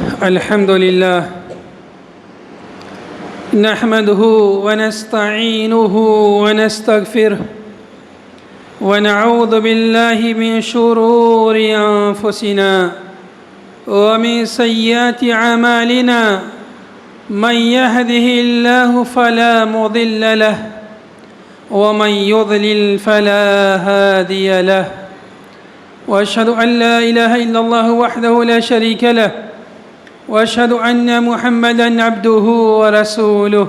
الحمد لله نحمده ونستعينه ونستغفره ونعوذ بالله من شرور أنفسنا ومن سيئات أعمالنا من يهده الله فلا مضل له ومن يضلل فلا هادي له وأشهد أن لا إله إلا الله وحده لا شريك له وأشهد أن محمدًا عبده ورسوله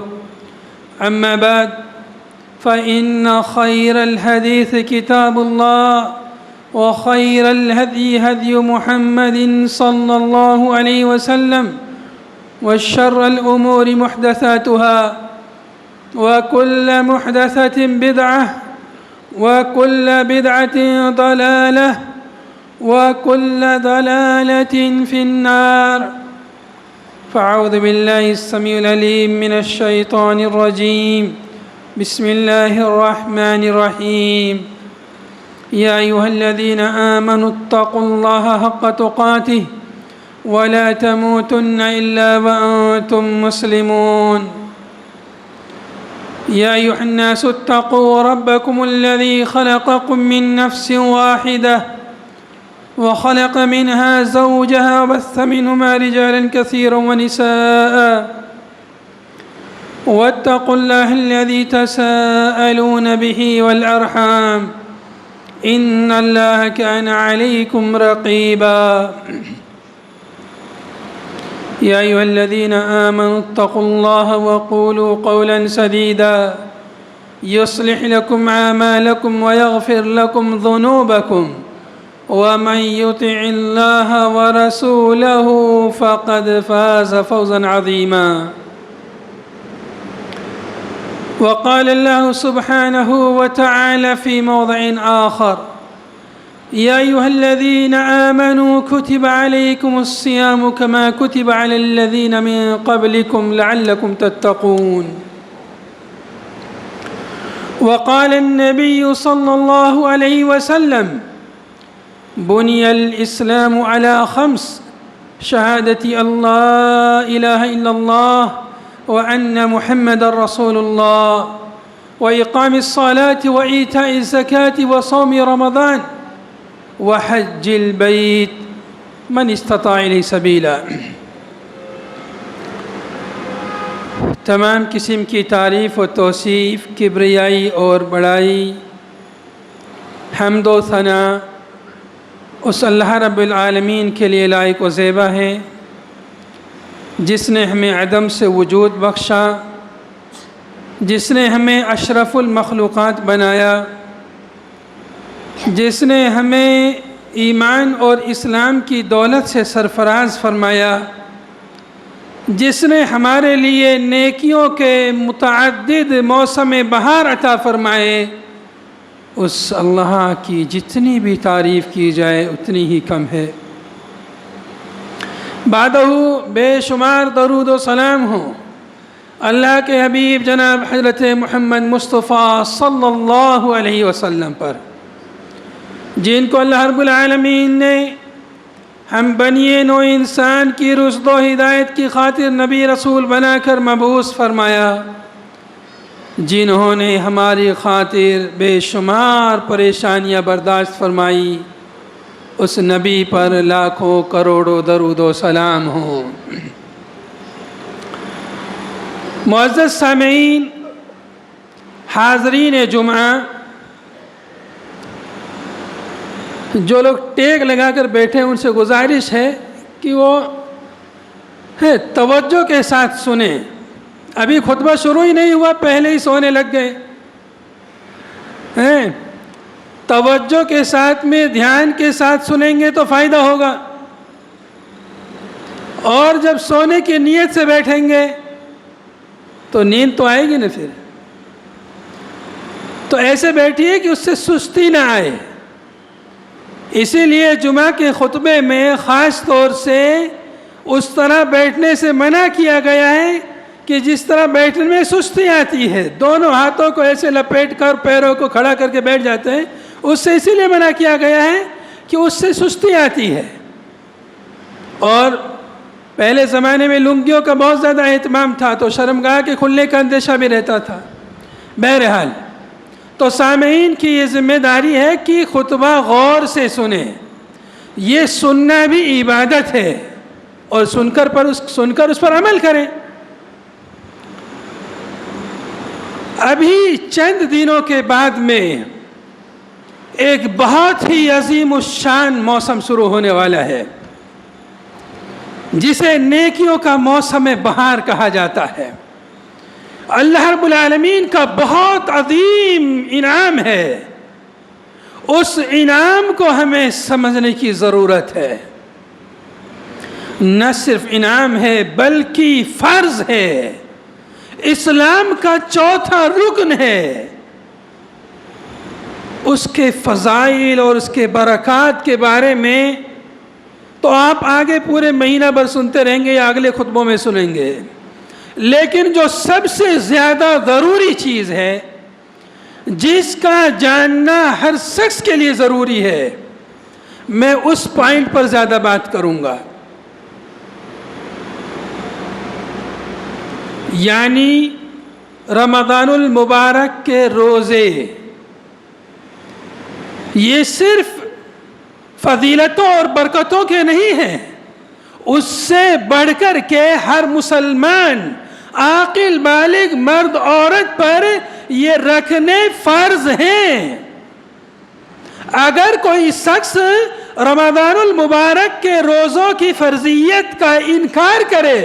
أما بعد فإن خير الحديث كتاب الله وخير الهدي هدي محمد صلى الله عليه وسلم وشر الأمور محدثاتها وكل محدثة بدعة وكل بدعة ضلالة وكل ضلالة في النار فأعوذ بالله السميع العليم من الشيطان الرجيم بسم الله الرحمن الرحيم يا أيها الذين آمنوا اتقوا الله حق تقاته ولا تموتن إلا وأنتم مسلمون يا أيها الناس اتقوا ربكم الذي خلقكم من نفس واحدة وخلق منها زوجها وبث منهما رجالا كثيرا ونساء واتقوا الله الذي تساءلون به والأرحام إن الله كان عليكم رقيبا يا أيها الذين آمنوا اتقوا الله وقولوا قولا سديدا يصلح لكم أعمالكم ويغفر لكم ذنوبكم ومن يطع الله ورسوله فقد فاز فوزا عظيما وقال الله سبحانه وتعالى في موضع آخر يا أيها الذين آمنوا كتب عليكم الصيام كما كتب على الذين من قبلكم لعلكم تتقون وقال النبي صلى الله عليه وسلم بني الإسلام على 5 شهادة أن لا إله إلا الله وأن محمد رسول الله وإقام الصلاة وإيتاء الزكاة وصوم رمضان وحج البيت من استطاع إليه سبيلا تمام قسم کی تعریف و توصیف کبریائی اور بڑائی حمد و ثنا اس اللہ رب العالمین کے لیے لائق و زیبا ہے جس نے ہمیں عدم سے وجود بخشا، جس نے ہمیں اشرف المخلوقات بنایا، جس نے ہمیں ایمان اور اسلام کی دولت سے سرفراز فرمایا، جس نے ہمارے لیے نیکیوں کے متعدد موسم بہار عطا فرمائے، اس اللہ کی جتنی بھی تعریف کی جائے اتنی ہی کم ہے۔ بعدہ بے شمار درود و سلام ہوں اللہ کے حبیب جناب حضرت محمد مصطفیٰ صلی اللہ علیہ وسلم پر، جن کو اللہ رب العالمین نے ہم بنی نوع انسان کی رشد و ہدایت کی خاطر نبی رسول بنا کر مبعوث فرمایا، جنہوں نے ہماری خاطر بے شمار پریشانیاں برداشت فرمائی، اس نبی پر لاکھوں کروڑوں درود و سلام ہوں۔ معزز سامعین، حاضرین جمعہ، جو لوگ ٹیک لگا کر بیٹھے ہیں ان سے گزارش ہے کہ وہ توجہ کے ساتھ سنیں۔ ابھی خطبہ شروع ہی نہیں ہوا پہلے ہی سونے لگ گئے ہیں۔ توجہ کے ساتھ میں دھیان کے ساتھ سنیں گے تو فائدہ ہوگا، اور جب سونے کی نیت سے بیٹھیں گے تو نیند تو آئے گی نا۔ پھر تو ایسے بیٹھیے کہ اس سے سستی نہ آئے۔ اسی لیے جمعہ کے خطبے میں خاص طور سے اس طرح بیٹھنے سے منع کیا گیا ہے کہ جس طرح بیٹھنے میں سستی آتی ہے، دونوں ہاتھوں کو ایسے لپیٹ کر پیروں کو کھڑا کر کے بیٹھ جاتے ہیں، اس سے اسی لیے منع کیا گیا ہے کہ اس سے سستی آتی ہے۔ اور پہلے زمانے میں لنگیوں کا بہت زیادہ اہتمام تھا تو شرمگاہ کے کھلنے کا اندیشہ بھی رہتا تھا. بہرحال تو سامعین کی یہ ذمہ داری ہے کہ خطبہ غور سے سنیں. یہ سننا بھی عبادت ہے اور سن کر اس پر عمل کریں. ابھی چند دنوں کے بعد میں ایک بہت ہی عظیم الشان موسم شروع ہونے والا ہے جسے نیکیوں کا موسم بہار کہا جاتا ہے. اللہ رب العالمین کا بہت عظیم انعام ہے. اس انعام کو ہمیں سمجھنے کی ضرورت ہے. نہ صرف انعام ہے بلکہ فرض ہے، اسلام کا چوتھا رکن ہے. اس کے فضائل اور اس کے برکات کے بارے میں تو آپ آگے پورے مہینہ بھر سنتے رہیں گے یا اگلے خطبوں میں سنیں گے، لیکن جو سب سے زیادہ ضروری چیز ہے جس کا جاننا ہر شخص کے لیے ضروری ہے، میں اس پوائنٹ پر زیادہ بات کروں گا. یعنی رمضان المبارک کے روزے یہ صرف فضیلتوں اور برکتوں کے نہیں ہیں، اس سے بڑھ کر کے ہر مسلمان عاقل بالغ مرد عورت پر یہ رکھنے فرض ہیں. اگر کوئی شخص رمضان المبارک کے روزوں کی فرضیت کا انکار کرے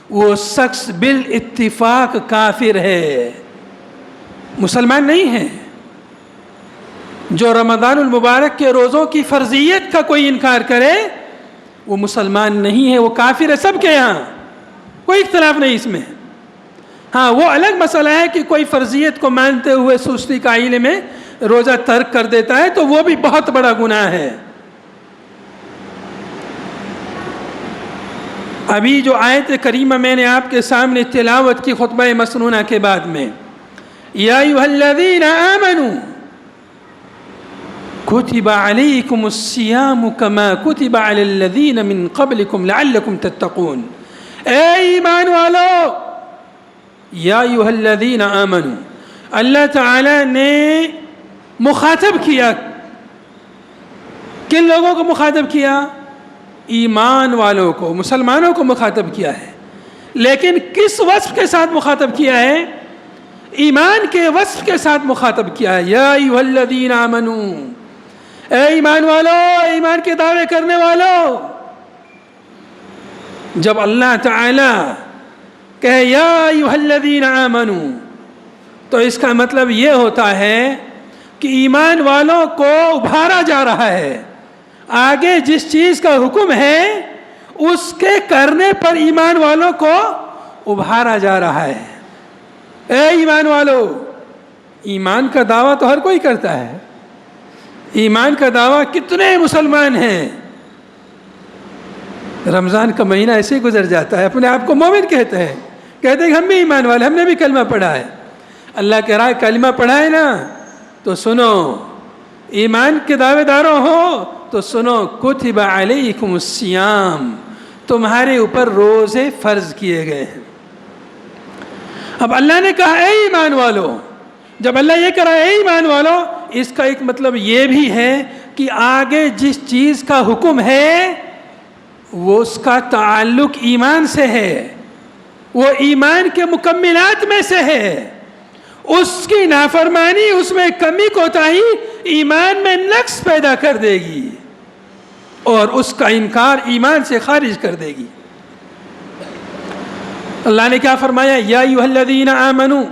وہ شخص بالاتفاق کافر ہے، مسلمان نہیں ہے. جو رمضان المبارک کے روزوں کی فرضیت کا کوئی انکار کرے وہ مسلمان نہیں ہے، وہ کافر ہے. سب کے یہاں کوئی اختلاف نہیں اس میں. ہاں وہ الگ مسئلہ ہے کہ کوئی فرضیت کو مانتے ہوئے سستی قائل میں روزہ ترک کر دیتا ہے تو وہ بھی بہت بڑا گناہ ہے. ابھی جو آیت کریمہ میں نے آپ کے سامنے تلاوت کی خطبہ مسنونہ کے بعد میں، یا ایھا الذین آمنوا کتب علیکم الصیام کما کتب علی الذین من قبلکم لعلکم تتقون. اے ایمان والو، یا ایھا الذین آمنوا، اللہ تعالی نے مخاطب کیا. کن لوگوں کو مخاطب کیا؟ ایمان والوں کو، مسلمانوں کو مخاطب کیا ہے. لیکن کس وصف کے ساتھ مخاطب کیا ہے؟ ایمان کے وصف کے ساتھ مخاطب کیا ہے. یا ایھا الذین آمنوا، اے ایمان والو، ایمان کے دعوے کرنے والو. جب اللہ تعالی کہے یا ایھا الذین آمنوا تو اس کا مطلب یہ ہوتا ہے کہ ایمان والوں کو ابھارا جا رہا ہے. آگے جس چیز کا حکم ہے اس کے کرنے پر ایمان والوں کو ابھارا جا رہا ہے. اے ایمان والو، ایمان کا دعویٰ تو ہر کوئی کرتا ہے. ایمان کا دعویٰ کتنے مسلمان ہیں؟ رمضان کا مہینہ ایسے ہی گزر جاتا ہے، اپنے آپ کو مومن کہتے ہیں کہ ہم بھی ایمان والے، ہم نے بھی کلمہ پڑھا ہے. اللہ کہہ رہا ہے کلمہ پڑھا ہے نا تو سنو، ایمان کے دعوے داروں ہو تو سنو، کتب علیکم الصیام، تمہارے اوپر روزے فرض کیے گئے ہیں. اب اللہ نے کہا اے ایمان والو. جب اللہ یہ کہہ رہا ہے اے ایمان والو، اس کا ایک مطلب یہ بھی ہے کہ آگے جس چیز کا حکم ہے وہ اس کا تعلق ایمان سے ہے، وہ ایمان کے مکملات میں سے ہے. اس کی نافرمانی، اس میں کمی کوتاہی ایمان میں نقص پیدا کر دے گی اور اس کا انکار ایمان سے خارج کر دے گی. اللہ نے کیا فرمایا؟ یا ایھا الذین آمنوا،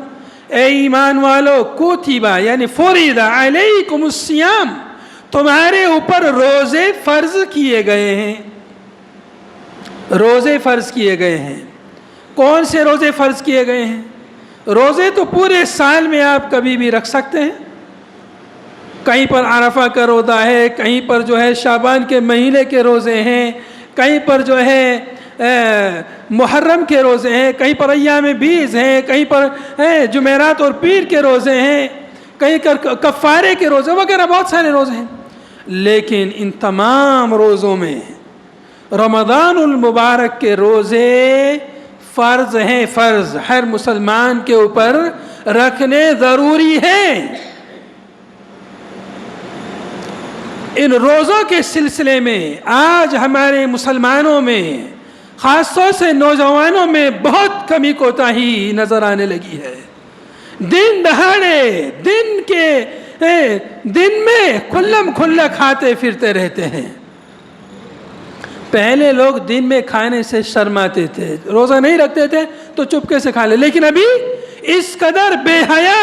اے ایمان والو، کتبہ یعنی فرض علیکم الصیام، تمہارے اوپر روزے فرض کیے گئے ہیں. روزے فرض کیے گئے ہیں. کون سے روزے فرض کیے گئے ہیں؟ روزے تو پورے سال میں آپ کبھی بھی رکھ سکتے ہیں. کہیں پر عرفہ کا روزہ ہے، کہیں پر جو ہے شعبان کے مہینے کے روزے ہیں، کہیں پر جو ہے محرم کے روزے ہیں، کہیں پر ایام بیز ہیں، کہیں پر جمعرات اور پیر کے روزے ہیں، کہیں کفارے کے روزے وغیرہ بہت سارے روزے ہیں. لیکن ان تمام روزوں میں رمضان المبارک کے روزے فرض ہیں، فرض ہر مسلمان کے اوپر رکھنے ضروری ہیں۔ ان روزوں کے سلسلے میں آج ہمارے مسلمانوں میں، خاص طور سے نوجوانوں میں بہت کمی کوتاہی نظر آنے لگی ہے۔ دن دہاڑے دن میں کھلم کھلا کھاتے پھرتے رہتے ہیں۔ پہلے لوگ دن میں کھانے سے شرماتے تھے، روزہ نہیں رکھتے تھے تو چپکے سے کھا لے، لیکن ابھی اس قدر بے حیا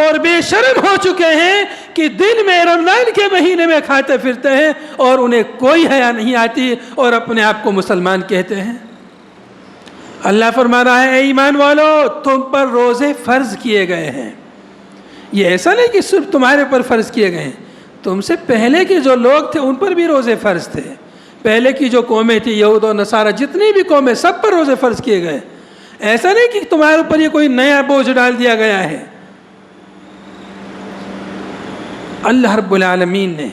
اور بے شرم ہو چکے ہیں کہ دن میں رمضان کے مہینے میں کھاتے پھرتے ہیں اور انہیں کوئی حیا نہیں آتی اور اپنے آپ کو مسلمان کہتے ہیں۔ اللہ فرما رہا ہے، اے ایمان والو، تم پر روزے فرض کیے گئے ہیں۔ یہ ایسا نہیں کہ صرف تمہارے پر فرض کیے گئے ہیں، تم سے پہلے کے جو لوگ تھے ان پر بھی روزے فرض تھے۔ پہلے کی جو قومیں تھیں، یہود و نصارہ، جتنی بھی قومیں، سب پر روزے فرض کیے گئے۔ ایسا نہیں کہ تمہارے اوپر یہ کوئی نیا بوجھ ڈال دیا گیا ہے۔ اللہ رب العالمین نے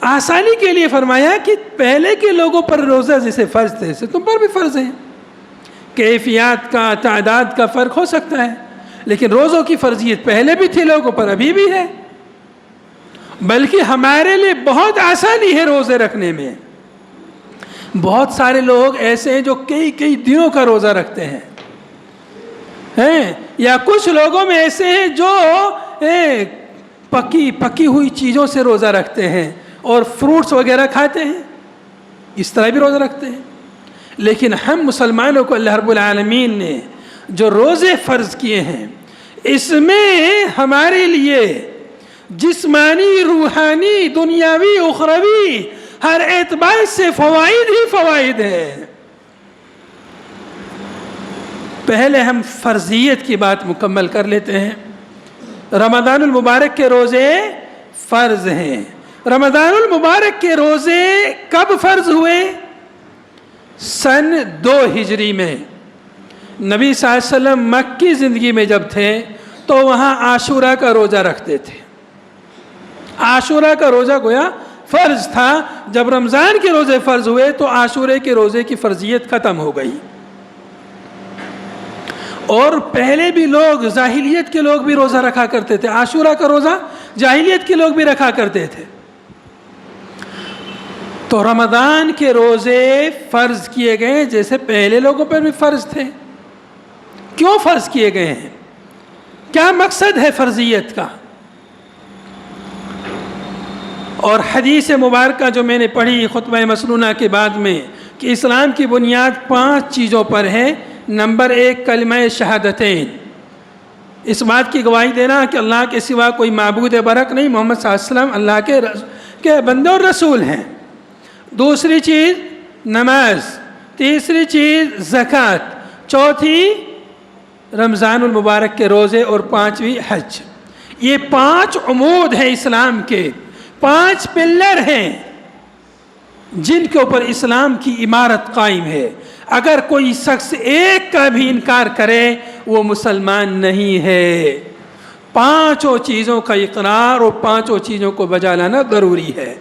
آسانی کے لیے فرمایا کہ پہلے کے لوگوں پر روزہ جیسے فرض تھے اسے تم پر بھی فرض ہے۔ کیفیات کا، تعداد کا فرق ہو سکتا ہے، لیکن روزوں کی فرضیت پہلے بھی تھی لوگوں پر، ابھی بھی ہے۔ بلکہ ہمارے لیے بہت آسانی ہے روزے رکھنے میں۔ بہت سارے لوگ ایسے ہیں جو کئی دنوں کا روزہ رکھتے ہیں، یا کچھ لوگوں میں ایسے ہیں جو پکی ہوئی چیزوں سے روزہ رکھتے ہیں اور فروٹس وغیرہ کھاتے ہیں، اس طرح بھی روزہ رکھتے ہیں۔ لیکن ہم مسلمانوں کو اللہ رب العالمین نے جو روزے فرض کیے ہیں، اس میں ہمارے لیے جسمانی، روحانی، دنیاوی، اخروی ہر اعتبار سے فوائد ہی فوائد ہیں۔ پہلے ہم فرضیت کی بات مکمل کر لیتے ہیں۔ رمضان المبارک کے روزے فرض ہیں۔ رمضان المبارک کے روزے کب فرض ہوئے؟ سن 2 ہجری میں۔ نبی صلی اللہ علیہ وسلم مکی زندگی میں جب تھے تو وہاں عاشورہ کا روزہ رکھتے تھے۔ عاشورہ کا روزہ گویا فرض تھا۔ جب رمضان کے روزے فرض ہوئے تو عاشورے کے روزے کی فرضیت ختم ہو گئی۔ اور پہلے بھی لوگ، جاہلیت کے لوگ بھی روزہ رکھا کرتے تھے۔ عاشورہ کا روزہ جاہلیت کے لوگ بھی رکھا کرتے تھے۔ تو رمضان کے روزے فرض کیے گئے جیسے پہلے لوگوں پر بھی فرض تھے۔ کیوں فرض کیے گئے ہیں؟ کیا مقصد ہے فرضیت کا؟ اور حدیث مبارکہ جو میں نے پڑھی خطبہ مسنونہ کے بعد میں کہ اسلام کی بنیاد 5 چیزوں پر ہے۔ نمبر 1 کلمہ شہادتین، اس بات کی گواہی دینا کہ اللہ کے سوا کوئی معبود برحق نہیں، محمد صلی اللہ علیہ وسلم اللہ کے بندے اور رسول ہیں۔ دوسری چیز نماز، تیسری چیز زکوٰۃ، چوتھی رمضان المبارک کے روزے اور 5ویں حج۔ یہ 5 عمود ہیں اسلام کے، 5 پلر ہیں جن کے اوپر اسلام کی عمارت قائم ہے۔ اگر کوئی شخص ایک کا بھی انکار کرے وہ مسلمان نہیں ہے۔ 5 چیزوں کا اقرار اور 5 چیزوں کو بجا لانا ضروری ہے۔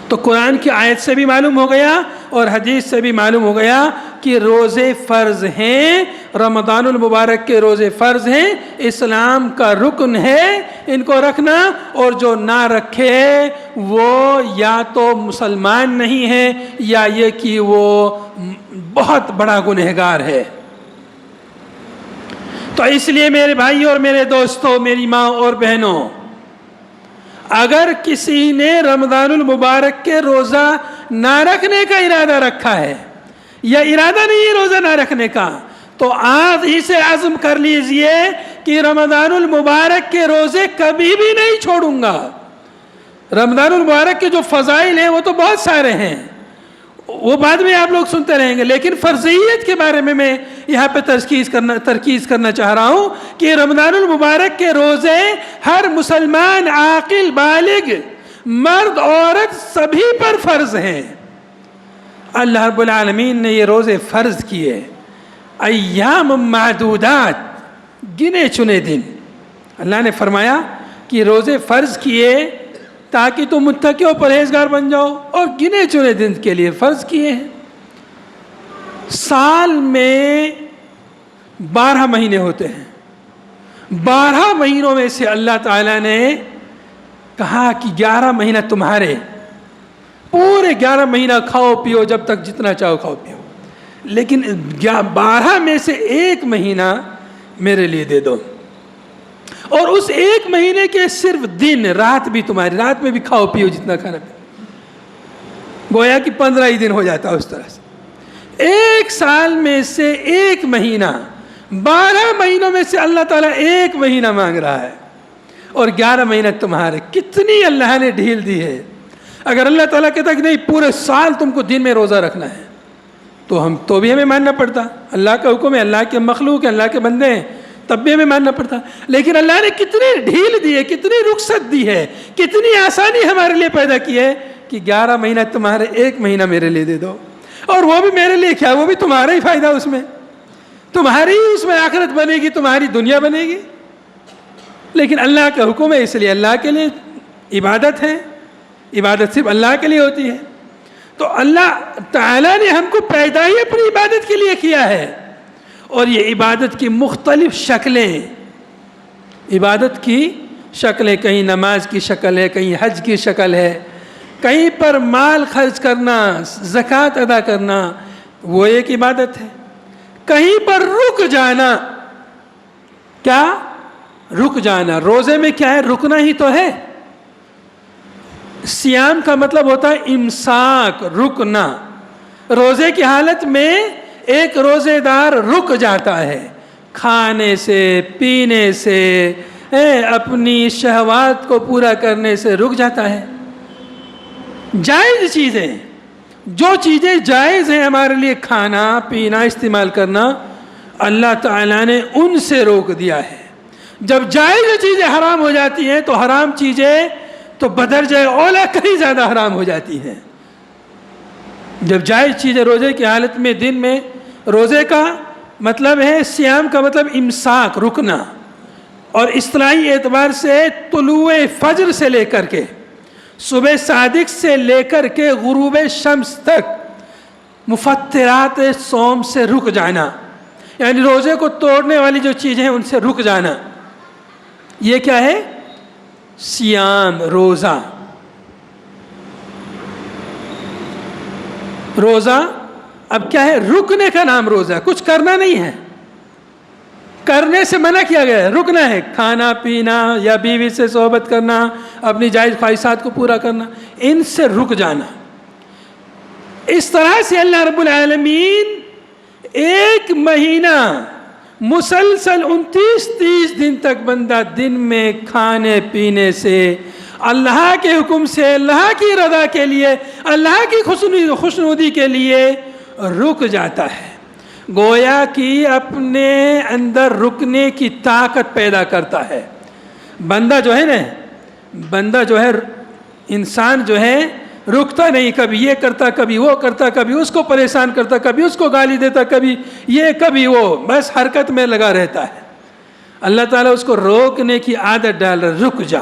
تو قرآن کی آیت سے بھی معلوم ہو گیا اور حدیث سے بھی معلوم ہو گیا کہ روزے فرض ہیں، رمضان المبارک کے روزے فرض ہیں، اسلام کا رکن ہے ان کو رکھنا، اور جو نہ رکھے وہ یا تو مسلمان نہیں ہے یا یہ کہ وہ بہت بڑا گنہگار ہے۔ تو اس لیے میرے بھائی اور میرے دوستوں، میری ماں اور بہنوں، اگر کسی نے رمضان المبارک کے روزہ نہ رکھنے کا ارادہ رکھا ہے یا ارادہ نہیں ہے روزہ نہ رکھنے کا، تو آج ہی سے عزم کر لیجئے کہ رمضان المبارک کے روزے کبھی بھی نہیں چھوڑوں گا۔ رمضان المبارک کے جو فضائل ہیں وہ تو بہت سارے ہیں، وہ بعد میں آپ لوگ سنتے رہیں گے، لیکن فرضیت کے بارے میں یہاں پہ ترکیز کرنا چاہ رہا ہوں کہ رمضان المبارک کے روزے ہر مسلمان عاقل بالغ مرد عورت سبھی پر فرض ہیں۔ اللہ رب العالمین نے یہ روزے فرض کیے، ایام معدودات، گنے چنے دن۔ اللہ نے فرمایا کہ روزے فرض کیے تاکہ تم متقی و پرہیزگار بن جاؤ، اور گنے چنے دن کے لیے فرض کیے ہیں۔ سال میں 12 مہینے ہوتے ہیں، 12 مہینوں میں سے اللہ تعالیٰ نے کہا کہ 11 مہینہ تمہارے، پورے 11 مہینہ کھاؤ پیو، جب تک جتنا چاہو کھاؤ پیو، لیکن 12 میں سے 1 مہینہ میرے لیے دے دو، اور اس 1 مہینے کے صرف دن، رات بھی تمہاری، رات میں بھی کھاؤ پیو جتنا کھانا پیو، گویا کہ 15 ہی دن ہو جاتا ہے اس طرح سے۔ 1 سال میں سے 1 مہینہ، 12 مہینوں میں سے اللہ تعالیٰ 1 مہینہ مانگ رہا ہے، اور 11 مہینہ تمہارے۔ کتنی اللہ نے ڈھیل دی ہے۔ اگر اللہ تعالیٰ کہتا کہ نہیں پورے سال تم کو دن میں روزہ رکھنا ہے، تو بھی ہمیں ماننا پڑتا، اللہ کا حکم ہے، اللہ کے مخلوق ہیں، اللہ کے بندے ہیں، تب بھی ہمیں ماننا پڑتا۔ لیکن اللہ نے کتنی ڈھیل دی ہے، کتنی رخصت دی ہے، کتنی آسانی ہمارے لیے پیدا کی ہے کہ 11 مہینہ تمہارے، 1 مہینہ میرے لیے دے دو، اور وہ بھی میرے لیے کیا، وہ بھی تمہارا ہی فائدہ، اس میں تمہاری ہی اس میں آخرت بنے گی، تمہاری دنیا بنے گی۔ لیکن اللہ کا حکم ہے، اس لیے اللہ کے لیے عبادت ہے، عبادت صرف اللہ کے لیے ہوتی ہے۔ تو اللہ تعالیٰ نے ہم کو پیدا ہی اپنی عبادت کے لیے کیا ہے، اور یہ عبادت کی مختلف شکلیں، عبادت کی شکلیں، کہیں نماز کی شکل ہے، کہیں حج کی شکل ہے، کہیں پر مال خرچ کرنا، زکوٰۃ ادا کرنا، وہ ایک عبادت ہے، کہیں پر رک جانا، کیا رک جانا، روزے میں کیا ہے، رکنا ہی تو ہے۔ سیام کا مطلب ہوتا ہے امساک، رکنا۔ روزے کی حالت میں ایک روزے دار رک جاتا ہے، کھانے سے، پینے سے، اپنی شہوات کو پورا کرنے سے رک جاتا ہے۔ جائز چیزیں، جو چیزیں جائز ہیں ہمارے لیے، کھانا پینا استعمال کرنا، اللہ تعالیٰ نے ان سے روک دیا ہے۔ جب جائز چیزیں حرام ہو جاتی ہیں تو حرام چیزیں تو بدرجہ اولا کہیں زیادہ حرام ہو جاتی ہیں۔ جب جائز چیزیں روزے کی حالت میں، دن میں، روزے کا مطلب ہے، سیام کا مطلب امساک، رکنا، اور اصطلاحی اعتبار سے طلوع فجر سے لے کر کے، صبح صادق سے لے کر کے غروب شمس تک مفطرات صوم سے رک جانا، یعنی روزے کو توڑنے والی جو چیزیں ہیں ان سے رک جانا، یہ کیا ہے؟ سیام، روزہ۔ روزہ اب کیا ہے؟ رکنے کا نام روزہ، کچھ کرنا نہیں ہے، کرنے سے منع کیا گیا ہے، رکنا ہے، کھانا پینا یا بیوی سے صحبت کرنا، اپنی جائز خواہشات کو پورا کرنا، ان سے رک جانا۔ اس طرح سے اللہ رب العالمین 1 مہینہ مسلسل 29-30 دن تک بندہ دن میں کھانے پینے سے، اللہ کے حکم سے، اللہ کی رضا کے لیے، اللہ کی خوشنودی کے لیے رک جاتا ہے، گویا کہ اپنے اندر رکنے کی طاقت پیدا کرتا ہے۔ بندہ جو ہے نا، بندہ جو ہے، انسان جو ہے، رکتا نہیں، کبھی یہ کرتا، کبھی وہ کرتا، کبھی اس کو پریشان کرتا، کبھی اس کو گالی دیتا، کبھی یہ کبھی وہ، بس حرکت میں لگا رہتا ہے۔ اللہ تعالیٰ اس کو روکنے کی عادت ڈال رہا، رک جا،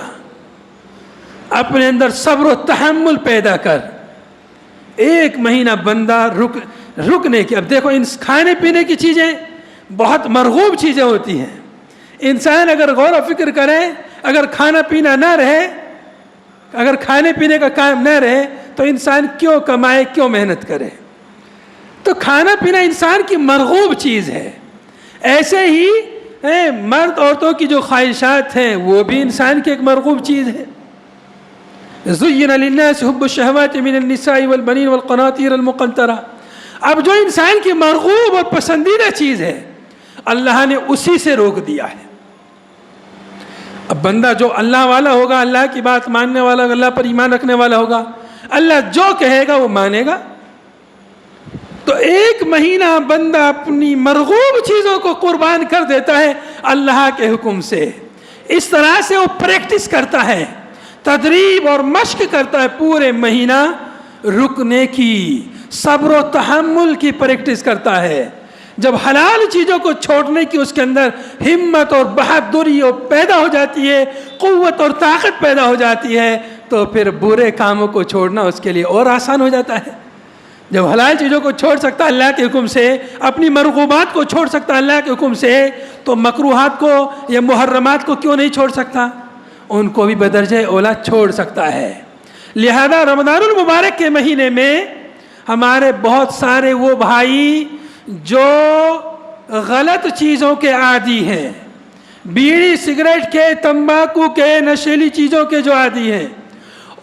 اپنے اندر صبر و تحمل پیدا کر۔ 1 مہینہ بندہ رکنے کی، اب دیکھو ان کھانے پینے کی چیزیں بہت مرغوب چیزیں ہوتی ہیں، انسان اگر غور و فکر کرے، اگر کھانا پینا نہ رہے، اگر کھانے پینے کا کام نہ رہے تو انسان کیوں کمائے، کیوں محنت کرے؟ تو کھانا پینا انسان کی مرغوب چیز ہے۔ ایسے ہی مرد عورتوں کی جو خواہشات ہیں وہ بھی انسان کی ایک مرغوب چیز ہے۔ زُيِّنَ لِلنَّاسِ حُبُّ الشَّهَوَاتِ مِنَ النِّسَاءِ وَالْبَنِينَ وَالْقَنَاطِيرِ الْمُقَنطَرَةِ، اب جو انسان کی مرغوب اور پسندیدہ چیز ہے اللہ نے اسی سے روک دیا ہے۔ اب بندہ جو اللہ والا ہوگا، اللہ کی بات ماننے والا ہوگا، اللہ پر ایمان رکھنے والا ہوگا، اللہ جو کہے گا وہ مانے گا۔ تو 1 مہینہ بندہ اپنی مرغوب چیزوں کو قربان کر دیتا ہے اللہ کے حکم سے۔ اس طرح سے وہ پریکٹس کرتا ہے، تدریب اور مشق کرتا ہے، پورے مہینہ رکنے کی، صبر و تحمل کی پریکٹس کرتا ہے۔ جب حلال چیزوں کو چھوڑنے کی اس کے اندر ہمت اور بہادری پیدا ہو جاتی ہے، قوت اور طاقت پیدا ہو جاتی ہے، تو پھر برے کاموں کو چھوڑنا اس کے لیے اور آسان ہو جاتا ہے۔ جب حلال چیزوں کو چھوڑ سکتا ہے اللہ کے حکم سے، اپنی مرغوبات کو چھوڑ سکتا ہے اللہ کے حکم سے، تو مکروہات کو یا محرمات کو کیوں نہیں چھوڑ سکتا؟ ان کو بھی بدرجہ اولا چھوڑ سکتا ہے۔ لہذا رمضان المبارک کے مہینے میں ہمارے بہت سارے وہ بھائی جو غلط چیزوں کے عادی ہیں، بیڑی سگریٹ کے، تمباکو کے، نشیلی چیزوں کے جو عادی ہیں،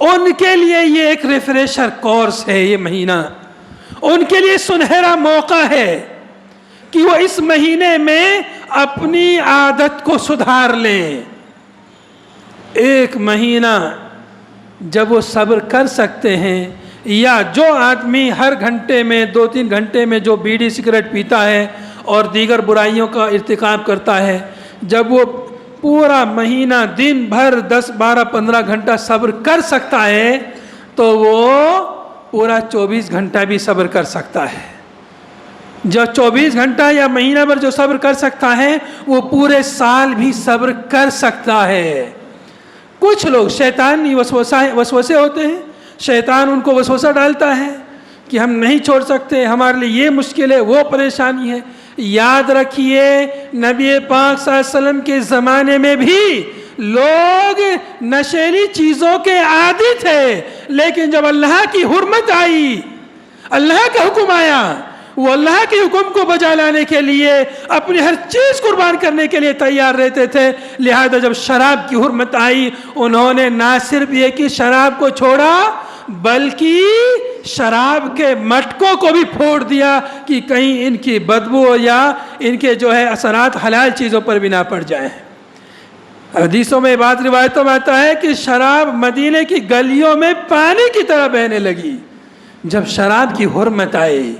ان کے لیے یہ ایک ریفریشر کورس ہے۔ یہ مہینہ ان کے لیے سنہرا موقع ہے کہ وہ اس مہینے میں اپنی عادت کو سدھار لیں۔ ایک مہینہ جب وہ صبر کر سکتے ہیں، یا جو آدمی ہر گھنٹے میں 2-3 گھنٹے میں جو بیڑی سگریٹ پیتا ہے اور دیگر برائیوں کا ارتکاب کرتا ہے، جب وہ پورا مہینہ دن بھر 10 12 15 گھنٹہ صبر کر سکتا ہے تو وہ پورا 24 گھنٹہ بھی صبر کر سکتا ہے۔ جو 24 گھنٹہ یا مہینہ بھر جو صبر کر سکتا ہے وہ پورے سال بھی صبر کر سکتا ہے۔ کچھ لوگ شیطانی وسوسے ہوتے ہیں، شیطان ان کو وسوسہ ڈالتا ہے کہ ہم نہیں چھوڑ سکتے، ہمارے لیے یہ مشکل ہے، وہ پریشانی ہے۔ یاد رکھیے نبی پاک صلی اللہ علیہ وسلم کے زمانے میں بھی لوگ نشیلی چیزوں کے عادی تھے، لیکن جب اللہ کی حرمت آئی، اللہ کا حکم آیا، وہ اللہ کے حکم کو بجا لانے کے لیے اپنی ہر چیز قربان کرنے کے لیے تیار رہتے تھے۔ لہذا جب شراب کی حرمت آئی، انہوں نے نہ صرف یہ کہ شراب کو چھوڑا بلکہ شراب کے مٹکوں کو بھی پھوڑ دیا کہ کہیں ان کی بدبو یا ان کے جو ہے اثرات حلال چیزوں پر بھی نہ پڑ جائیں۔ حدیثوں میں بات روایتوں میں آتا ہے کہ شراب مدینے کی گلیوں میں پانی کی طرح بہنے لگی۔ جب شراب کی حرمت آئی،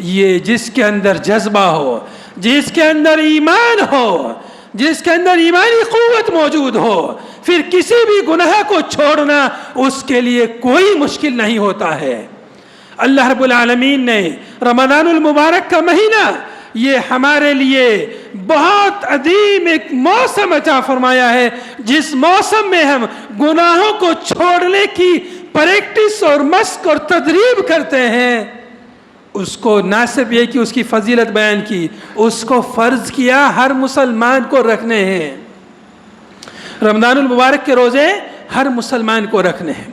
یہ جس کے اندر جذبہ ہو، جس کے اندر ایمان ہو، جس کے اندر ایمانی قوت موجود ہو، پھر کسی بھی گناہ کو چھوڑنا اس کے لیے کوئی مشکل نہیں ہوتا ہے۔ اللہ رب العالمین نے رمضان المبارک کا مہینہ یہ ہمارے لیے بہت عظیم ایک موسم عطا فرمایا ہے، جس موسم میں ہم گناہوں کو چھوڑنے کی پریکٹس اور مشق اور تدریب کرتے ہیں۔ اس کو نہ صرف یہ کہ اس کی فضیلت بیان کی، اس کو فرض کیا ہر مسلمان کو رکھنے ہیں۔ رمضان المبارک کے روزے ہر مسلمان کو رکھنے ہیں۔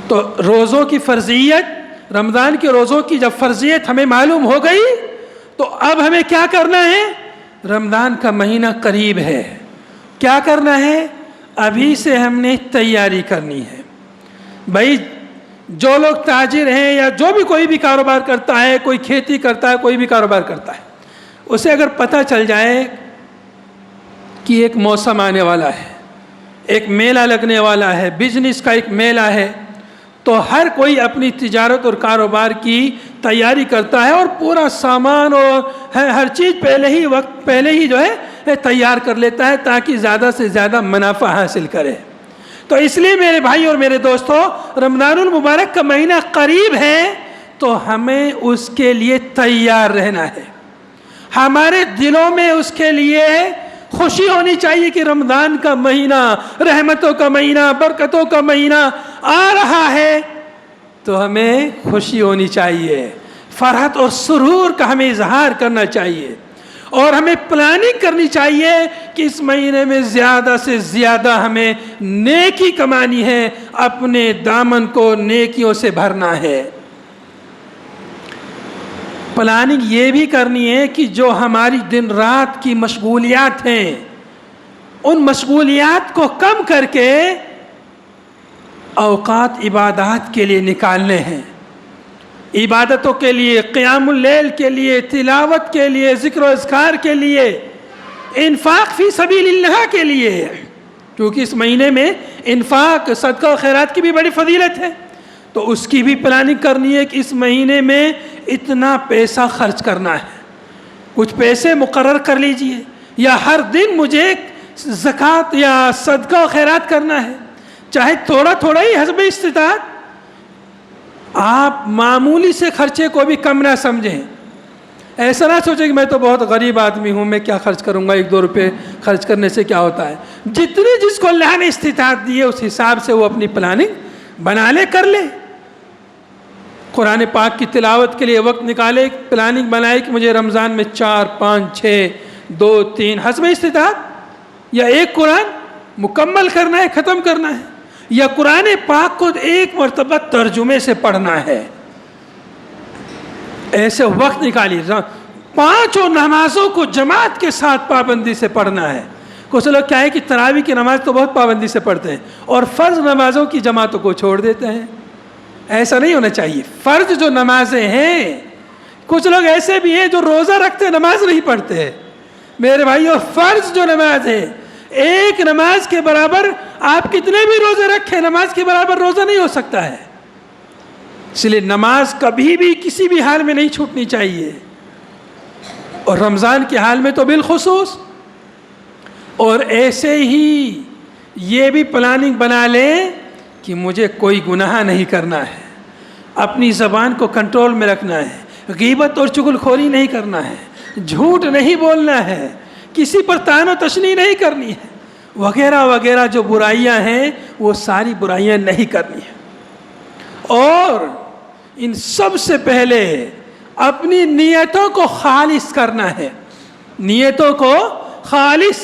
تو روزوں کی فرضیت، رمضان کے روزوں کی جب فرضیت ہمیں معلوم ہو گئی تو اب ہمیں کیا کرنا ہے؟ رمضان کا مہینہ قریب ہے، کیا کرنا ہے؟ ابھی سے ہم نے تیاری کرنی ہے۔ بھائی جو لوگ تاجر ہیں یا جو بھی کوئی بھی کاروبار کرتا ہے، کوئی کھیتی کرتا ہے، کوئی بھی کاروبار کرتا ہے، اسے اگر پتہ چل جائے کہ ایک موسم آنے والا ہے، ایک میلہ لگنے والا ہے، بزنس کا ایک میلہ ہے، تو ہر کوئی اپنی تجارت اور کاروبار کی تیاری کرتا ہے اور پورا سامان اور ہر چیز پہلے ہی جو ہے تیار کر لیتا ہے تاکہ زیادہ سے زیادہ منافع حاصل کرے۔ تو اس لیے میرے بھائی اور میرے دوستو، رمضان المبارک کا مہینہ قریب ہے تو ہمیں اس کے لیے تیار رہنا ہے۔ ہمارے دلوں میں اس کے لیے خوشی ہونی چاہیے کہ رمضان کا مہینہ، رحمتوں کا مہینہ، برکتوں کا مہینہ آ رہا ہے، تو ہمیں خوشی ہونی چاہیے، فرحت اور سرور کا ہمیں اظہار کرنا چاہیے، اور ہمیں پلاننگ کرنی چاہیے کہ اس مہینے میں زیادہ سے زیادہ ہمیں نیکی کمانی ہے، اپنے دامن کو نیکیوں سے بھرنا ہے۔ پلاننگ یہ بھی کرنی ہے کہ جو ہماری دن رات کی مشغولیات ہیں، ان مشغولیات کو کم کر کے اوقات عبادات کے لیے نکالنے ہیں، عبادتوں کے لیے، قیام اللیل کے لیے، تلاوت کے لیے، ذکر و اذکار کے لیے، انفاق فی سبیل اللہ کے لیے، کیونکہ اس مہینے میں انفاق، صدقہ و خیرات کی بھی بڑی فضیلت ہے، تو اس کی بھی پلاننگ کرنی ہے کہ اس مہینے میں اتنا پیسہ خرچ کرنا ہے۔ کچھ پیسے مقرر کر لیجئے، یا ہر دن مجھے زکوٰۃ یا صدقہ و خیرات کرنا ہے، چاہے تھوڑا تھوڑا ہی حسب استطاعت۔ آپ معمولی سے خرچے کو بھی کم نہ سمجھیں، ایسا نہ سوچے کہ میں تو بہت غریب آدمی ہوں، میں کیا خرچ کروں گا، 1-2 روپے خرچ کرنے سے کیا ہوتا ہے. جتنی جس کو اللہ نے استطاعت دی ہے اس حساب سے وہ اپنی پلاننگ بنا لے، کر لے. قرآن پاک کی تلاوت کے لیے وقت نکالے، پلاننگ بنائے کہ مجھے رمضان میں 4، 5، 6، 2، 3 حسب استطاعت، یا ایک قرآن مکمل کرنا ہے، ختم کرنا ہے، یا قرآن پاک کو ایک مرتبہ ترجمے سے پڑھنا ہے. ایسے وقت نکالیے. 5 نمازوں کو جماعت کے ساتھ پابندی سے پڑھنا ہے. کچھ لوگ کیا ہے کہ تراویح کی نماز تو بہت پابندی سے پڑھتے ہیں اور فرض نمازوں کی جماعتوں کو چھوڑ دیتے ہیں. ایسا نہیں ہونا چاہیے. فرض جو نمازیں ہیں، کچھ لوگ ایسے بھی ہیں جو روزہ رکھتے نماز نہیں پڑھتے. میرے بھائیو، فرض جو نماز ہے، ایک نماز کے برابر آپ کتنے بھی روزے رکھیں، نماز کے برابر روزہ نہیں ہو سکتا ہے. اس لیے نماز کبھی بھی کسی بھی حال میں نہیں چھوٹنی چاہیے، اور رمضان کے حال میں تو بالخصوص. اور ایسے ہی یہ بھی پلاننگ بنا لیں کہ مجھے کوئی گناہ نہیں کرنا ہے، اپنی زبان کو کنٹرول میں رکھنا ہے، غیبت اور چغل خوری نہیں کرنا ہے، جھوٹ نہیں بولنا ہے، کسی پر طعن و تشنیع نہیں کرنی ہے، وغیرہ وغیرہ جو برائیاں ہیں وہ ساری برائیاں نہیں کرنی ہیں. اور ان سب سے پہلے اپنی نیتوں کو خالص کرنا ہے. نیتوں کو خالص،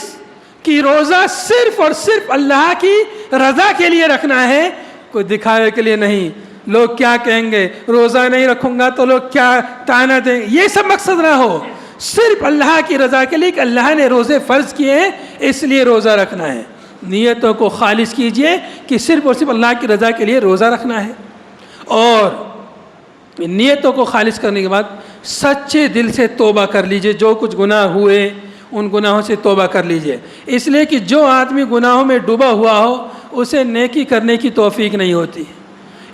کہ روزہ صرف اور صرف اللہ کی رضا کے لیے رکھنا ہے، کوئی دکھاوے کے لیے نہیں. لوگ کیا کہیں گے، روزہ نہیں رکھوں گا تو لوگ کیا طعنہ دیں گے، یہ سب مقصد نہ ہو. صرف اللہ کی رضا کے لیے کہ اللہ نے روزے فرض کیے ہیں اس لیے روزہ رکھنا ہے. نیتوں کو خالص کیجئے کہ صرف اور صرف اللہ کی رضا کے لیے روزہ رکھنا ہے. اور نیتوں کو خالص کرنے کے بعد سچے دل سے توبہ کر لیجئے. جو کچھ گناہ ہوئے ان گناہوں سے توبہ کر لیجئے. اس لیے کہ جو آدمی گناہوں میں ڈوبا ہوا ہو اسے نیکی کرنے کی توفیق نہیں ہوتی.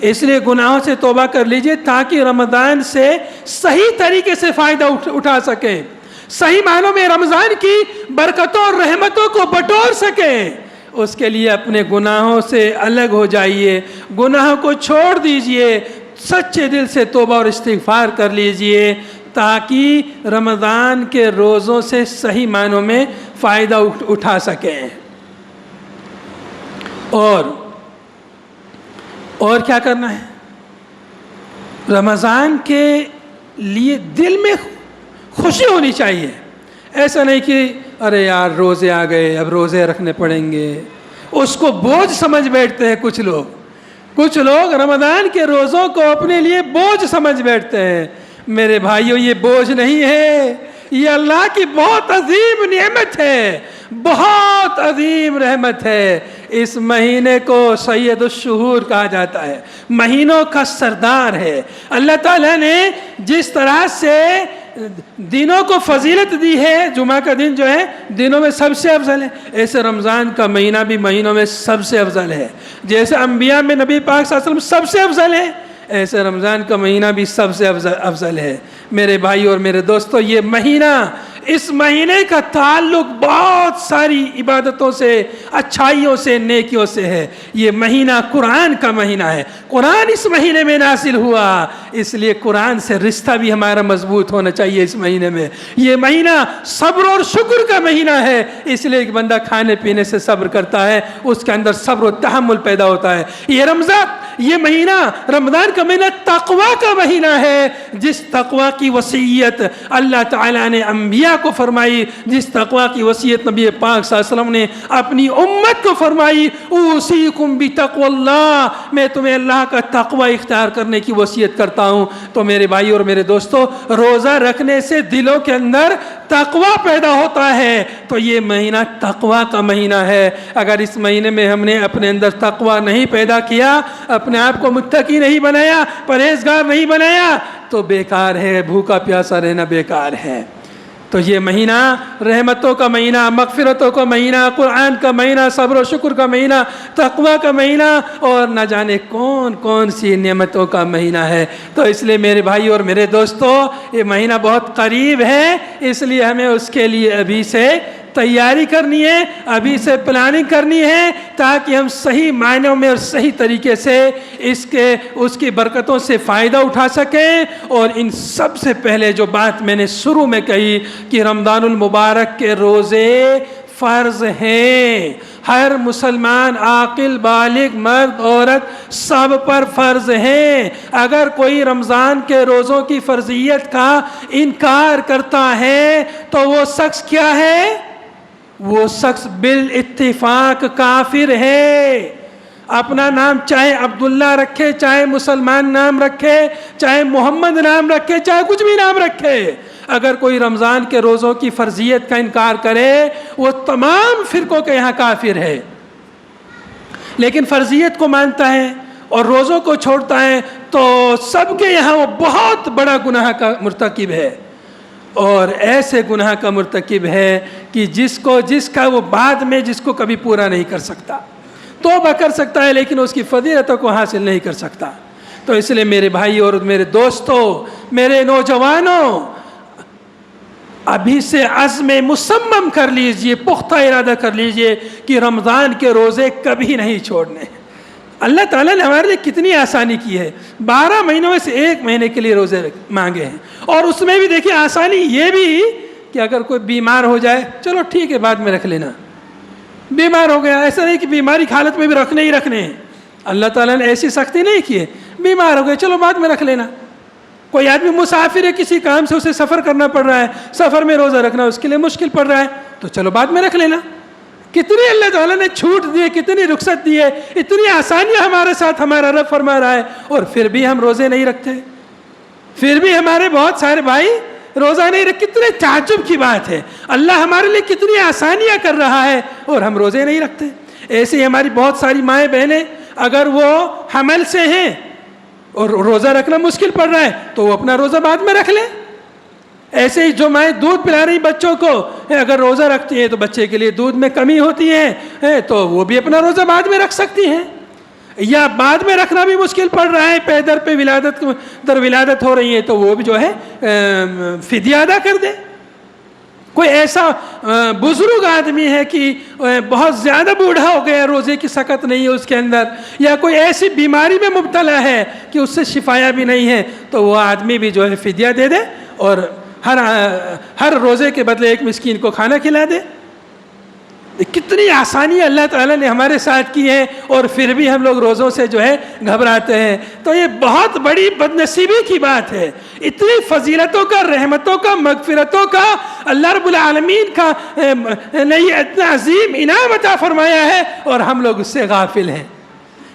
اس لیے گناہوں سے توبہ کر لیجئے تاکہ رمضان سے صحیح طریقے سے فائدہ اٹھا سکیں، صحیح معنوں میں رمضان کی برکتوں اور رحمتوں کو بٹور سکیں. اس کے لیے اپنے گناہوں سے الگ ہو جائیے، گناہوں کو چھوڑ دیجئے، سچے دل سے توبہ اور استغفار کر لیجئے تاکہ رمضان کے روزوں سے صحیح معنوں میں فائدہ اٹھا سکیں. اور کیا کرنا ہے؟ رمضان کے لیے دل میں خوشی ہونی چاہیے. ایسا نہیں کہ ارے یار روزے آ گئے اب روزے رکھنے پڑیں گے، اس کو بوجھ سمجھ بیٹھتے ہیں کچھ لوگ رمضان کے روزوں کو اپنے لیے بوجھ سمجھ بیٹھتے ہیں. میرے بھائیو، یہ بوجھ نہیں ہے، یہ اللہ کی بہت عظیم نعمت ہے، بہت عظیم رحمت ہے. اس مہینے کو سید الشہور کہا جاتا ہے، مہینوں کا سردار ہے. اللہ تعالیٰ نے جس طرح سے دنوں کو فضیلت دی ہے، جمعہ کا دن جو ہے دنوں میں سب سے افضل ہے، ایسے رمضان کا مہینہ بھی مہینوں میں سب سے افضل ہے. جیسے انبیاء میں نبی پاک صلی اللہ علیہ وسلم سب سے افضل ہے، ایسے رمضان کا مہینہ بھی سب سے افضل ہے. میرے بھائی اور میرے دوستو، یہ مہینہ، اس مہینے کا تعلق بہت ساری عبادتوں سے، اچھائیوں سے، نیکیوں سے ہے. یہ مہینہ قرآن کا مہینہ ہے، قرآن اس مہینے میں نازل ہوا، اس لیے قرآن سے رشتہ بھی ہمارا مضبوط ہونا چاہیے اس مہینے میں. یہ مہینہ صبر اور شکر کا مہینہ ہے، اس لیے ایک بندہ کھانے پینے سے صبر کرتا ہے، اس کے اندر صبر و تحمل پیدا ہوتا ہے. یہ مہینہ رمضان کا مہینہ تقوی کا مہینہ ہے، جس تقوی کی وصیت اللہ تعالیٰ نے انبیاء کو فرمائی، جس تقوی کی وصیت نبی پاک صلی اللہ علیہ وسلم نے اپنی امت کو فرمائی، اوصیکم بتقوی اللہ، میں تمہیں اللہ کا تقوی اختیار کرنے کی وصیت کرتا ہوں. تو میرے بھائی اور میرے دوستو، روزہ رکھنے سے دلوں کے اندر تقوی پیدا ہوتا ہے، تو یہ مہینہ تقوی کا مہینہ ہے. اگر اس مہینے میں ہم نے اپنے اندر تقوی نہیں پیدا کیا، اپنے آپ کو متقی نہیں بنایا، پرہیزگار نہیں بنایا، تو بیکار ہے، بھوکا پیاسا رہنا بیکار ہے. تو یہ مہینہ رحمتوں کا مہینہ، مغفرتوں کا مہینہ، قرآن کا مہینہ، صبر و شکر کا مہینہ، تقوی کا مہینہ، اور نہ جانے کون کون سی نعمتوں کا مہینہ ہے. تو اس لیے میرے بھائی اور میرے دوستو، یہ مہینہ بہت قریب ہے، اس لیے ہمیں اس کے لیے ابھی سے تیاری کرنی ہے، ابھی سے پلاننگ کرنی ہے، تاکہ ہم صحیح معنوں میں اور صحیح طریقے سے اس کی برکتوں سے فائدہ اٹھا سکیں۔ اور ان سب سے پہلے جو بات میں نے شروع میں کہی کہ رمضان المبارک کے روزے فرض ہیں، ہر مسلمان عاقل بالغ مرد عورت سب پر فرض ہیں۔ اگر کوئی رمضان کے روزوں کی فرضیت کا انکار کرتا ہے تو وہ شخص کیا ہے؟ وہ شخص بالاتفاق کافر ہے۔ اپنا نام چاہے عبداللہ رکھے، چاہے مسلمان نام رکھے، چاہے محمد نام رکھے، چاہے کچھ بھی نام رکھے، اگر کوئی رمضان کے روزوں کی فرضیت کا انکار کرے وہ تمام فرقوں کے یہاں کافر ہے۔ لیکن فرضیت کو مانتا ہے اور روزوں کو چھوڑتا ہے تو سب کے یہاں وہ بہت بڑا گناہ کا مرتکب ہے، اور ایسے گناہ کا مرتکب ہے کہ جس کا وہ بعد میں جس کو کبھی پورا نہیں کر سکتا، توبہ کر سکتا ہے لیکن اس کی فضیلتوں کو حاصل نہیں کر سکتا۔ تو اس لیے میرے بھائی اور میرے دوستوں، میرے نوجوانوں، ابھی سے عزم مصمم کر لیجئے، پختہ ارادہ کر لیجئے کہ رمضان کے روزے کبھی نہیں چھوڑنے۔ اللہ تعالیٰ نے ہمارے لیے کتنی آسانی کی ہے، 12 مہینوں میں سے 1 مہینے کے لیے روزے مانگے ہیں، اور اس میں بھی دیکھیے آسانی یہ بھی کہ اگر کوئی بیمار ہو جائے چلو ٹھیک ہے بعد میں رکھ لینا، بیمار ہو گیا، ایسا نہیں کہ بیماری کی حالت میں بھی رکھنے ہی رکھنے ہیں، اللہ تعالیٰ نے ایسی سختی نہیں کی ہے، بیمار ہو گئے چلو بعد میں رکھ لینا۔ کوئی آدمی مسافر ہے، کسی کام سے اسے سفر کرنا پڑ رہا ہے، سفر میں روزہ رکھنا اس کے لیے مشکل پڑ رہا ہے تو چلو بعد میں رکھ لینا۔ کتنی اللہ تعالیٰ نے چھوٹ دی ہے، کتنی رخصت دی ہے، اتنی آسانیاں ہمارے ساتھ ہمارا رب فرما رہا ہے، اور پھر بھی ہم روزے نہیں رکھتے، پھر بھی ہمارے بہت سارے بھائی روزہ نہیں رکھتے۔ کتنے تعجب کی بات ہے، اللہ ہمارے لیے کتنی آسانیاں کر رہا ہے اور ہم روزے نہیں رکھتے۔ ایسے ہی ہماری بہت ساری مائیں بہنیں اگر وہ حمل سے ہیں اور روزہ رکھنا مشکل پڑ رہا ہے تو وہ اپنا روزہ بعد میں رکھ لیں۔ ایسے ہی جو مائیں دودھ پلا رہی بچوں کو اگر روزہ رکھتی ہیں تو بچے کے لیے دودھ میں کمی ہوتی ہے تو وہ بھی اپنا روزہ بعد میں رکھ سکتی ہیں، یا بعد میں رکھنا بھی مشکل پڑ رہا ہے، پیدر پہ ولادت ہو رہی ہے تو وہ بھی جو ہے فدیہ ادا کر دے۔ کوئی ایسا بزرگ آدمی ہے کہ بہت زیادہ بوڑھا ہو گیا، روزے کی سکت نہیں ہے اس کے اندر، یا کوئی ایسی بیماری میں مبتلا ہے کہ اس سے شفایا بھی نہیں ہے، تو وہ آدمی بھی جو ہے فدیہ دے دے اور ہر روزے کے بدلے 1 مسکین کو کھانا کھلا دے۔ کتنی آسانی اللہ تعالیٰ نے ہمارے ساتھ کی ہے، اور پھر بھی ہم لوگ روزوں سے جو ہے گھبراتے ہیں، تو یہ بہت بڑی بدنصیبی کی بات ہے۔ اتنی فضیلتوں کا، رحمتوں کا، مغفرتوں کا اللہ رب العالمین کا نے یہ اتنا عظیم انعام عطا فرمایا ہے اور ہم لوگ اس سے غافل ہیں۔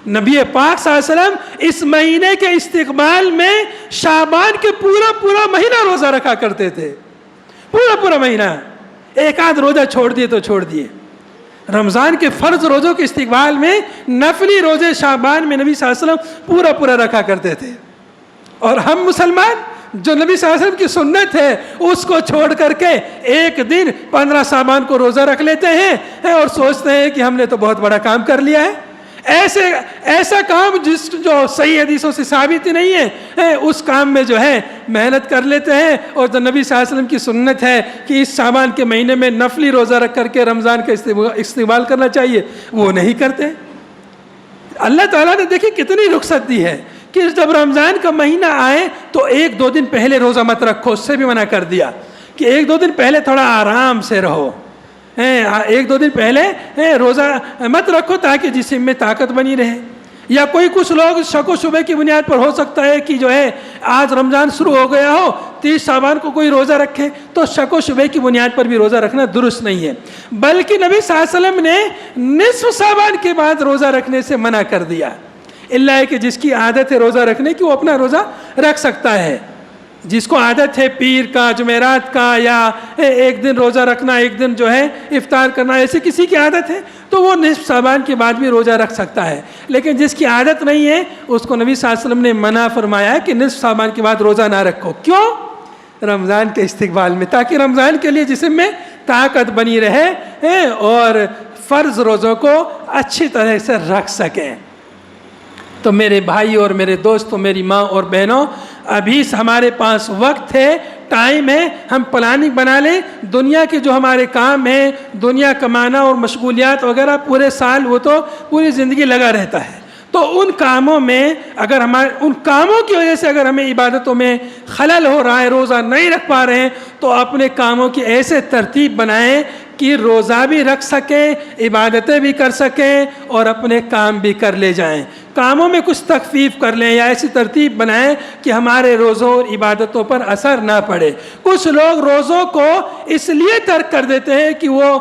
نبی پاک صلی اللہ علیہ وسلم اس مہینے کے استقبال میں شعبان کے پورا مہینہ روزہ رکھا کرتے تھے، پورا مہینہ، ایک آدھ روزہ چھوڑ دیے تو چھوڑ دیے۔ رمضان کے فرض روزوں کے استقبال میں نفلی روزے شعبان میں نبی صلی اللہ علیہ وسلم پورا رکھا کرتے تھے، اور ہم مسلمان جو نبی صلی اللہ علیہ وسلم کی سنت ہے اس کو چھوڑ کر کے ایک دن 15 شعبان کو روزہ رکھ لیتے ہیں اور سوچتے ہیں کہ ہم نے تو بہت بڑا کام کر لیا ہے۔ ایسا کام جو صحیح حدیثوں سے ثابت ہی نہیں ہے، اس کام میں جو ہے محنت کر لیتے ہیں، اور جو نبی صلی اللہ علیہ وسلم کی سنت ہے کہ اس شعبان کے مہینے میں نفلی روزہ رکھ کر کے رمضان کا استقبال کرنا چاہیے، وہ نہیں کرتے۔ اللہ تعالیٰ نے دیکھیں کتنی رخصت دی ہے کہ جب رمضان کا مہینہ آئے تو 1-2 دن پہلے روزہ مت رکھو، اس سے بھی منع کر دیا کہ 1-2 دن پہلے تھوڑا آرام سے رہو، 1-2 دن پہلے روزہ مت رکھو تاکہ جسم میں طاقت بنی رہے۔ یا کچھ لوگ شک و شبے کی بنیاد پر ہو سکتا ہے کہ جو ہے آج رمضان شروع ہو گیا ہو، 30 شعبان کو کوئی روزہ رکھے، تو شک و شبے کی بنیاد پر بھی روزہ رکھنا درست نہیں ہے، بلکہ نبی صلی اللہ علیہ وسلم نے نصف شعبان کے بعد روزہ رکھنے سے منع کر دیا، اللہ کہ جس کی عادت ہے روزہ رکھنے کی وہ اپنا روزہ رکھ سکتا ہے۔ جس کو عادت ہے پیر کا، جمعرات کا، یا ایک دن روزہ رکھنا، ایک دن جو ہے افطار کرنا، ایسے کسی کی عادت ہے تو وہ نصف شعبان کے بعد بھی روزہ رکھ سکتا ہے، لیکن جس کی عادت نہیں ہے اس کو نبی صلی اللہ علیہ وسلم نے منع فرمایا ہے کہ نصف شعبان کے بعد روزہ نہ رکھو۔ کیوں؟ رمضان کے استقبال میں، تاکہ رمضان کے لیے جسم میں طاقت بنی رہے اور فرض روزوں کو اچھی طرح سے رکھ سکیں۔ تو میرے بھائی اور میرے دوستوں، میری ماں اور بہنوں، ابھی ہمارے پاس وقت ہے، ٹائم ہے، ہم پلاننگ بنا لیں۔ دنیا کے جو ہمارے کام ہیں، دنیا کمانا اور مشغولیات وغیرہ، پورے سال وہ تو پوری زندگی لگا رہتا ہے، تو ان کاموں میں اگر ان کاموں کی وجہ سے اگر ہمیں عبادتوں میں خلل ہو رہا ہے، روزہ نہیں رکھ پا رہے ہیں، تو اپنے کاموں کی ایسے ترتیب بنائیں کہ روزہ بھی رکھ سکیں، عبادتیں بھی کر سکیں اور اپنے کام بھی کر لے جائیں۔ کاموں میں کچھ تخفیف کر لیں یا ایسی ترتیب بنائیں کہ ہمارے روزوں اور عبادتوں پر اثر نہ پڑے۔ کچھ لوگ روزوں کو اس لیے ترک کر دیتے ہیں کہ وہ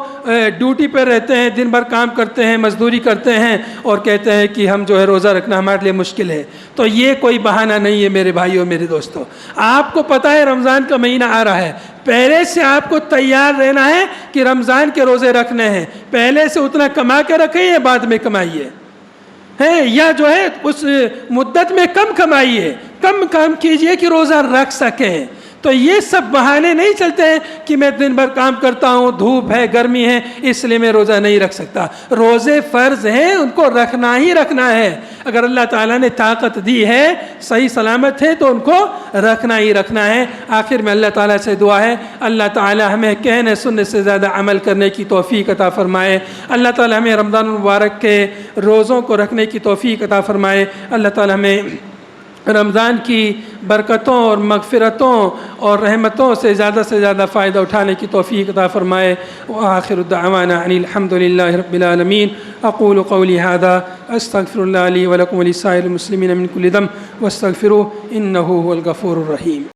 ڈیوٹی پہ رہتے ہیں، دن بھر کام کرتے ہیں، مزدوری کرتے ہیں اور کہتے ہیں کہ ہم جو ہے روزہ رکھنا ہمارے لیے مشکل ہے۔ تو یہ کوئی بہانہ نہیں ہے میرے بھائیوں، میرے دوستوں۔ آپ کو پتہ ہے رمضان کا مہینہ آ رہا ہے، پہلے سے آپ کو تیار رہنا ہے کہ رمضان کے روزے رکھنے ہیں۔ پہلے سے اتنا کما کے رکھیں یا بعد میں کمائیے، یا جو ہے اس مدت میں کم کمائیے، کم کام کیجئے کہ روزہ رکھ سکیں۔ تو یہ سب بہانے نہیں چلتے ہیں کہ میں دن بھر کام کرتا ہوں، دھوپ ہے، گرمی ہے، اس لیے میں روزہ نہیں رکھ سکتا۔ روزے فرض ہیں، ان کو رکھنا ہی رکھنا ہے۔ اگر اللہ تعالیٰ نے طاقت دی ہے، صحیح سلامت ہے، تو ان کو رکھنا ہی رکھنا ہے۔ آخر میں اللہ تعالیٰ سے دعا ہے، اللہ تعالیٰ ہمیں کہنے سننے سے زیادہ عمل کرنے کی توفیق عطا فرمائے۔ اللہ تعالیٰ ہمیں رمضان المبارک کے روزوں کو رکھنے کی توفیق عطا فرمائے۔ اللہ تعالیٰ ہمیں رمضان کی برکتوں اور مغفرتوں اور رحمتوں سے زیادہ فائدہ اٹھانے کی توفیق عطا فرمائے۔ وآخر دعوانا ان الحمد للہ رب العالمین۔ اقول قولی ھذا استغفر اللہ لی ولکم ولسائر المسلمین من کل ذنب واستغفروہ انہ هو الغفور الرحیم۔